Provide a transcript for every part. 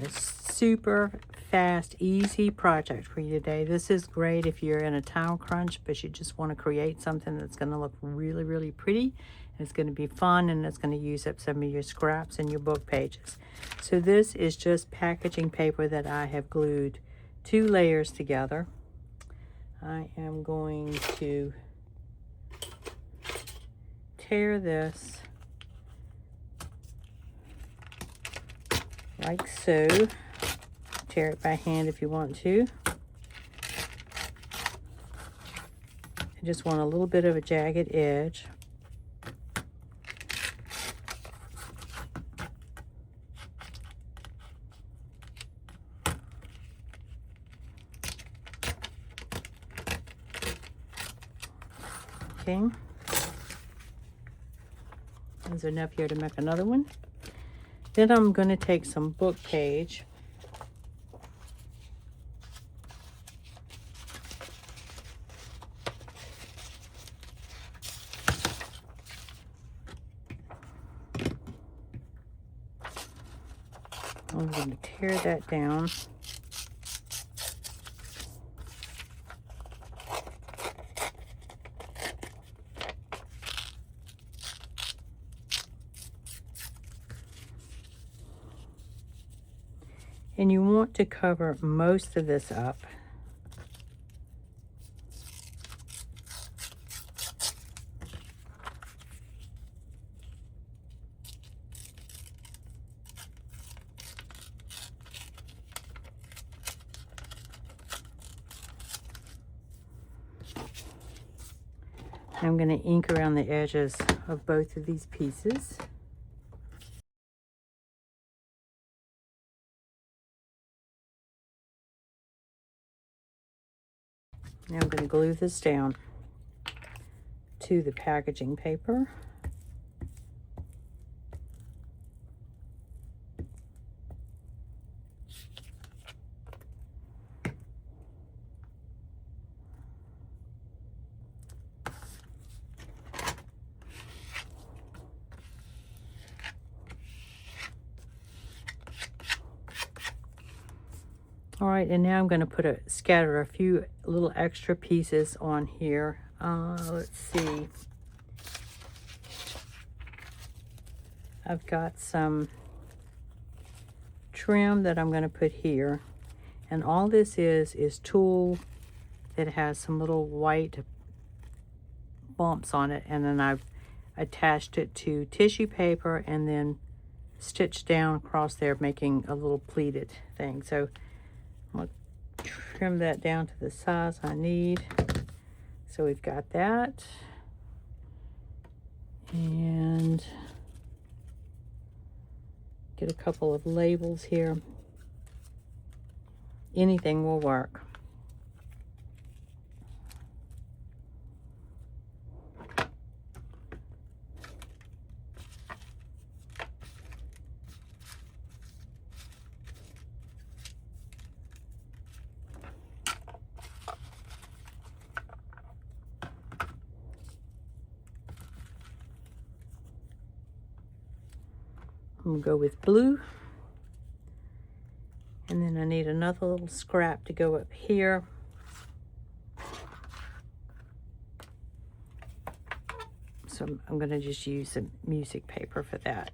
a super fast, easy project for you today. This is great if you're in a time crunch, but you just want to create something that's going to look really, really pretty. And it's going to be fun, and it's going to use up some of your scraps and your book pages. So this is just packaging paper that I have glued 2 layers together. I am going to tear this like so. Tear it by hand if you want to. I just want a little bit of a jagged edge. Okay. There's enough here to make another one. Then I'm going to take some book page. I'm going to tear that down. And you want to cover most of this up. I'm going to ink around the edges of both of these pieces. Now I'm going to glue this down to the packaging paper. All right, and now I'm going to scatter a few little extra pieces on here. Let's see. I've got some trim that I'm going to put here. And all this is tulle that has some little white bumps on it. And then I've attached it to tissue paper and then stitched down across there, making a little pleated thing. So I'm going to trim that down to the size I need. So we've got that. And get a couple of labels here. Anything will work. I'm going to go with blue. And then I need another little scrap to go up here. So I'm going to just use some music paper for that.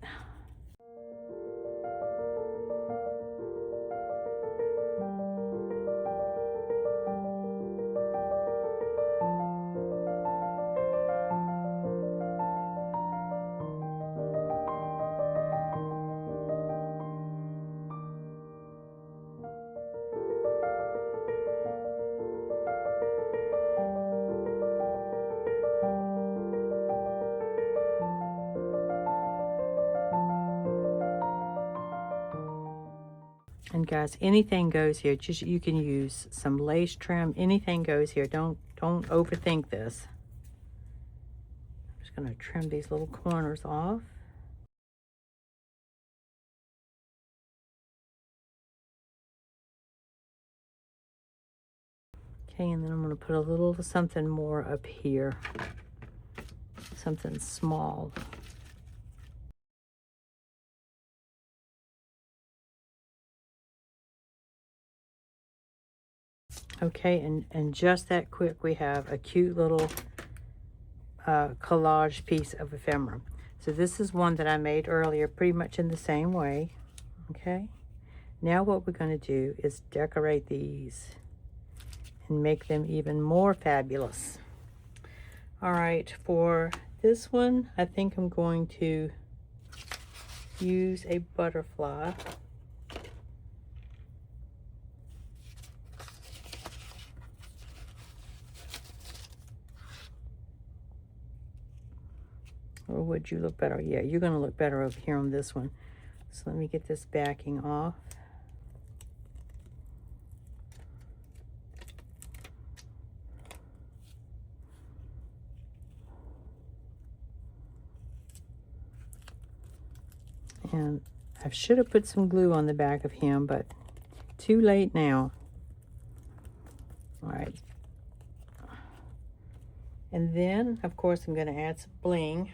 And guys, anything goes here. Just you can use some lace trim. Anything goes here. Don't overthink this. I'm just going to trim these little corners off. Okay, and then I'm going to put a little something more up here. Something small. Okay, and just that quick, we have a cute little collage piece of ephemera. So this is one that I made earlier, pretty much in the same way. Okay, now what we're going to do is decorate these and make them even more fabulous. All right, for this one, I think I'm going to use a butterfly. Or would you look better? Yeah, you're going to look better over here on this one. So let me get this backing off. And I should have put some glue on the back of him, but too late now. All right. And then, of course, I'm going to add some bling.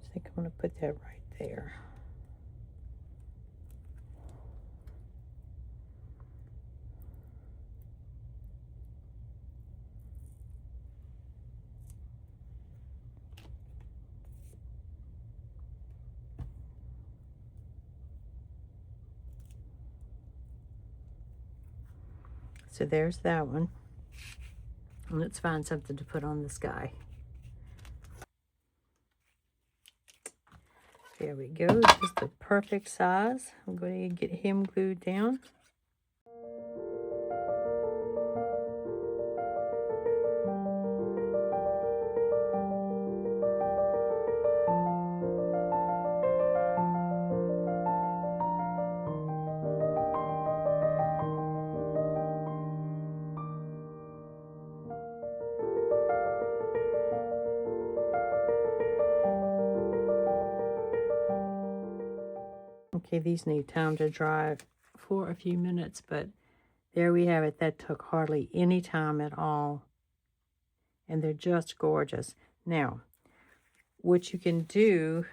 I think I'm going to put that right there. So there's that one. And let's find something to put on this guy. There we go. This is the perfect size. I'm going to get him glued down. Okay, these need time to dry for a few minutes, but there we have it. That took hardly any time at all. And they're just gorgeous. Now, what you can do,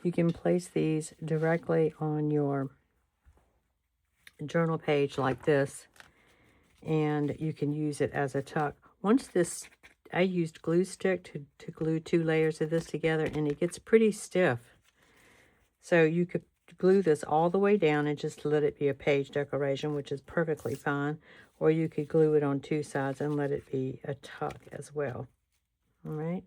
you can place these directly on your journal page like this, and you can use it as a tuck. Once this, I used glue stick to glue 2 layers of this together, and it gets pretty stiff. So you could glue this all the way down and just let it be a page decoration, which is perfectly fine. Or you could glue it on 2 sides and let it be a tuck as well. All right.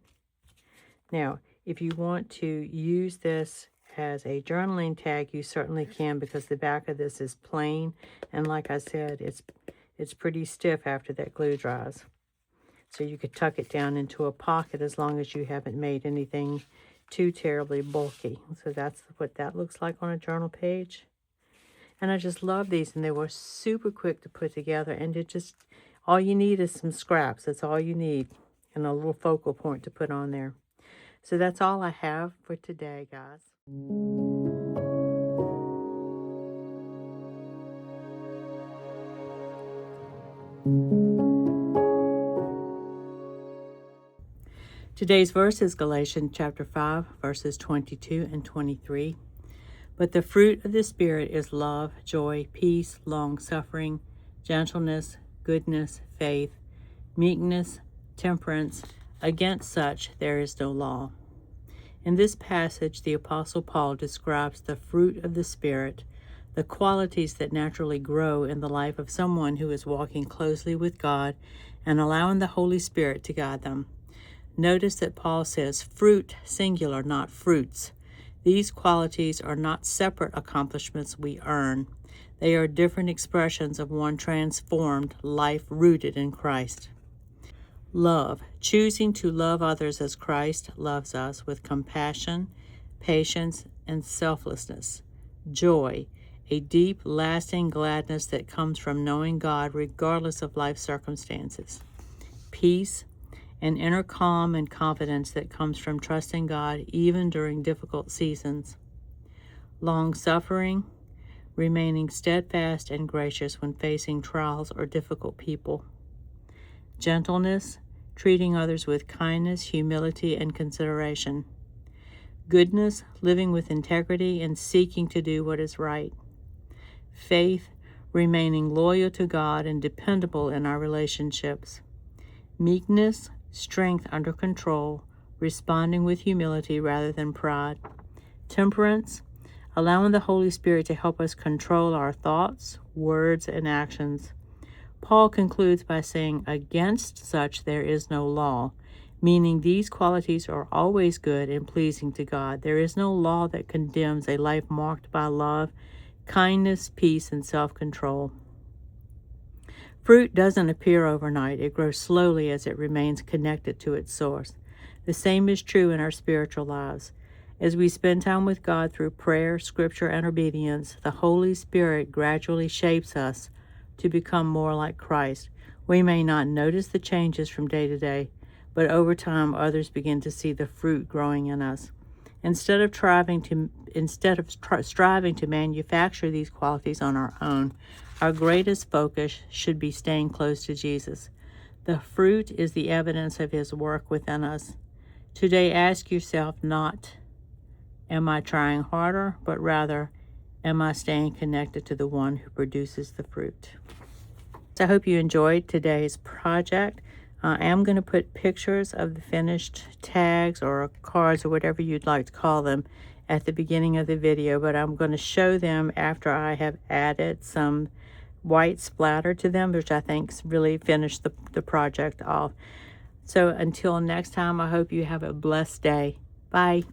Now, if you want to use this as a journaling tag, you certainly can, because the back of this is plain. And like I said, it's pretty stiff after that glue dries. So you could tuck it down into a pocket as long as you haven't made anything too terribly bulky. So that's what that looks like on a journal page. And I just love these, and they were super quick to put together, and it just, all you need is some scraps. That's all you need, and a little focal point to put on there. So that's all I have for today, guys. Today's verse is Galatians chapter 5, verses 22 and 23. But the fruit of the Spirit is love, joy, peace, long-suffering, gentleness, goodness, faith, meekness, temperance. Against such there is no law. In this passage, the Apostle Paul describes the fruit of the Spirit, the qualities that naturally grow in the life of someone who is walking closely with God and allowing the Holy Spirit to guide them. Notice that Paul says fruit, singular, not fruits. These qualities are not separate accomplishments we earn. They are different expressions of one transformed life rooted in Christ. Love, choosing to love others as Christ loves us, with compassion, patience, and selflessness. Joy, a deep, lasting gladness that comes from knowing God regardless of life circumstances. Peace, an inner calm and confidence that comes from trusting God even during difficult seasons. Long-suffering, remaining steadfast and gracious when facing trials or difficult people. Gentleness, treating others with kindness, humility, and consideration. Goodness, living with integrity and seeking to do what is right. Faith, remaining loyal to God and dependable in our relationships. Meekness, strength under control, responding with humility rather than pride. Temperance, allowing the Holy Spirit to help us control our thoughts, words, and actions. Paul concludes by saying, "Against such there is no law," meaning these qualities are always good and pleasing to God. There is no law that condemns a life marked by love, kindness, peace, and self-control. Fruit doesn't appear overnight. It grows slowly as it remains connected to its source. The same is true in our spiritual lives. As we spend time with God through prayer, scripture, and obedience, the Holy Spirit gradually shapes us to become more like Christ. We may not notice the changes from day to day, but over time others begin to see the fruit growing in us. Instead of striving to manufacture these qualities on our own, our greatest focus should be staying close to Jesus. The fruit is the evidence of his work within us. Today, ask yourself not, am I trying harder, but rather, am I staying connected to the one who produces the fruit? So I hope you enjoyed today's project. I am going to put pictures of the finished tags or cards or whatever you'd like to call them at the beginning of the video, but I'm going to show them after I have added some white splatter to them, which I think really finished the project off. So until next time, I hope you have a blessed day. Bye.